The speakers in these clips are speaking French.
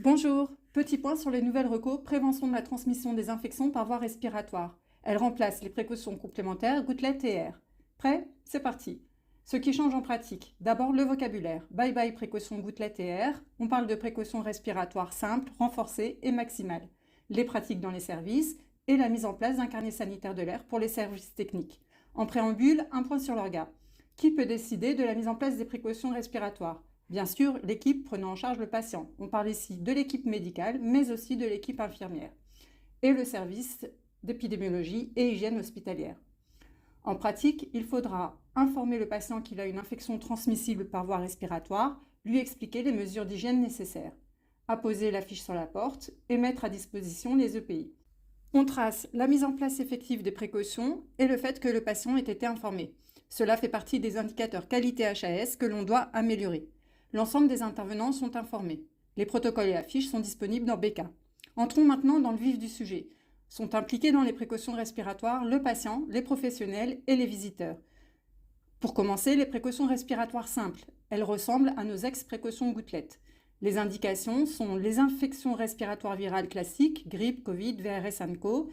Bonjour, petit point sur les nouvelles recos prévention de la transmission des infections par voie respiratoire. Elles remplacent les précautions complémentaires gouttelettes et air. Prêt? C'est parti. Ce qui change en pratique, d'abord le vocabulaire. Bye bye précautions gouttelettes et air. On parle de précautions respiratoires simples, renforcées et maximales. Les pratiques dans les services et la mise en place d'un carnet sanitaire de l'air pour les services techniques. En préambule, un point sur l'orga. Qui peut décider de la mise en place des précautions respiratoires? Bien sûr, l'équipe prenant en charge le patient. On parle ici de l'équipe médicale, mais aussi de l'équipe infirmière. Et le service d'épidémiologie et hygiène hospitalière. En pratique, il faudra informer le patient qu'il a une infection transmissible par voie respiratoire, lui expliquer les mesures d'hygiène nécessaires, apposer l'affiche sur la porte et mettre à disposition les EPI. On trace la mise en place effective des précautions et le fait que le patient ait été informé. Cela fait partie des indicateurs qualité HAS que l'on doit améliorer. L'ensemble des intervenants sont informés. Les protocoles et affiches sont disponibles dans BK. Entrons maintenant dans le vif du sujet. Sont impliqués dans les précautions respiratoires le patient, les professionnels et les visiteurs. Pour commencer, les précautions respiratoires simples. Elles ressemblent à nos ex-précautions gouttelettes. Les indications sont les infections respiratoires virales classiques, grippe, Covid, VRS & Co.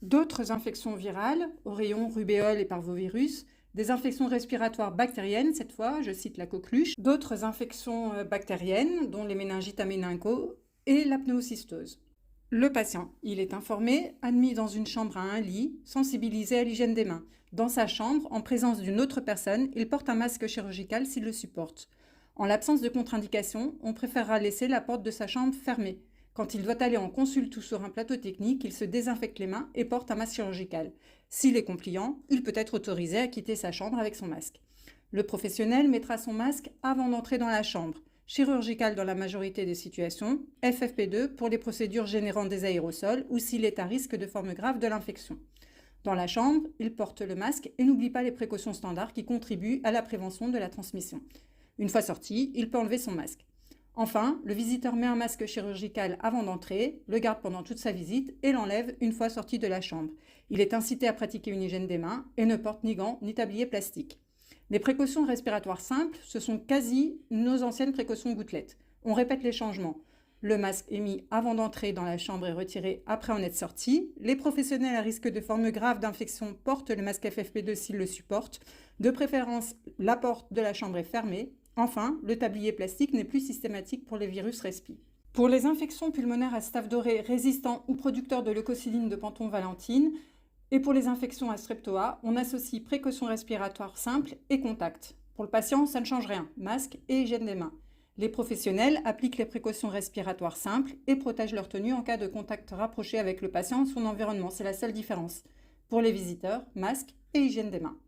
D'autres infections virales, oreillons, rubéole et parvovirus. Des infections respiratoires bactériennes, cette fois, je cite la coqueluche. D'autres infections bactériennes, dont les méningites à méningo et la pneumocystose. Le patient, il est informé, admis dans une chambre à un lit, sensibilisé à l'hygiène des mains. Dans sa chambre, en présence d'une autre personne, il porte un masque chirurgical s'il le supporte. En l'absence de contre-indication, on préférera laisser la porte de sa chambre fermée. Quand il doit aller en consulte ou sur un plateau technique, il se désinfecte les mains et porte un masque chirurgical. S'il est compliant, il peut être autorisé à quitter sa chambre avec son masque. Le professionnel mettra son masque avant d'entrer dans la chambre. Chirurgical dans la majorité des situations, FFP2 pour les procédures générant des aérosols ou s'il est à risque de forme grave de l'infection. Dans la chambre, il porte le masque et n'oublie pas les précautions standards qui contribuent à la prévention de la transmission. Une fois sorti, il peut enlever son masque. Enfin, le visiteur met un masque chirurgical avant d'entrer, le garde pendant toute sa visite et l'enlève une fois sorti de la chambre. Il est incité à pratiquer une hygiène des mains et ne porte ni gants ni tablier plastique. Les précautions respiratoires simples, ce sont quasi nos anciennes précautions gouttelettes. On répète les changements. Le masque est mis avant d'entrer dans la chambre et retiré après en être sorti. Les professionnels à risque de forme grave d'infection portent le masque FFP2 s'ils le supportent. De préférence, la porte de la chambre est fermée. Enfin, le tablier plastique n'est plus systématique pour les virus respi. Pour les infections pulmonaires à staph doré résistants ou producteurs de leucocéline de Panton-Valentine, et pour les infections à streptoa, on associe précautions respiratoires simples et contact. Pour le patient, ça ne change rien, masque et hygiène des mains. Les professionnels appliquent les précautions respiratoires simples et protègent leur tenue en cas de contact rapproché avec le patient et son environnement, c'est la seule différence. Pour les visiteurs, masque et hygiène des mains.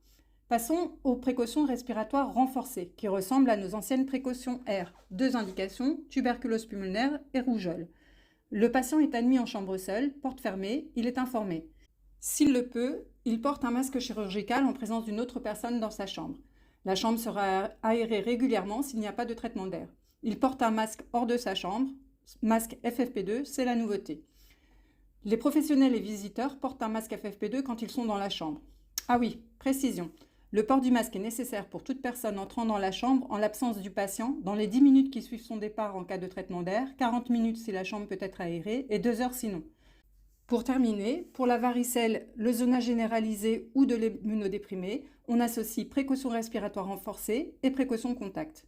Passons aux précautions respiratoires renforcées, qui ressemblent à nos anciennes précautions R. 2 indications, tuberculose pulmonaire et rougeole. Le patient est admis en chambre seule, porte fermée, il est informé. S'il le peut, il porte un masque chirurgical en présence d'une autre personne dans sa chambre. La chambre sera aérée régulièrement s'il n'y a pas de traitement d'air. Il porte un masque hors de sa chambre, masque FFP2, c'est la nouveauté. Les professionnels et visiteurs portent un masque FFP2 quand ils sont dans la chambre. Ah oui, précision. Le port du masque est nécessaire pour toute personne entrant dans la chambre en l'absence du patient dans les 10 minutes qui suivent son départ en cas de traitement d'air, 40 minutes si la chambre peut être aérée et 2 heures sinon. Pour terminer, pour la varicelle, le zonage généralisé ou de l'immunodéprimé, on associe précautions respiratoires renforcées et précautions contact.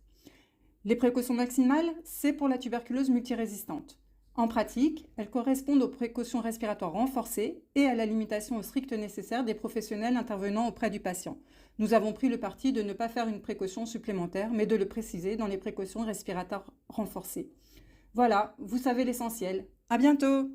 Les précautions maximales, c'est pour la tuberculose multirésistante. En pratique, elles correspondent aux précautions respiratoires renforcées et à la limitation au strict nécessaire des professionnels intervenant auprès du patient. Nous avons pris le parti de ne pas faire une précaution supplémentaire, mais de le préciser dans les précautions respiratoires renforcées. Voilà, vous savez l'essentiel. À bientôt!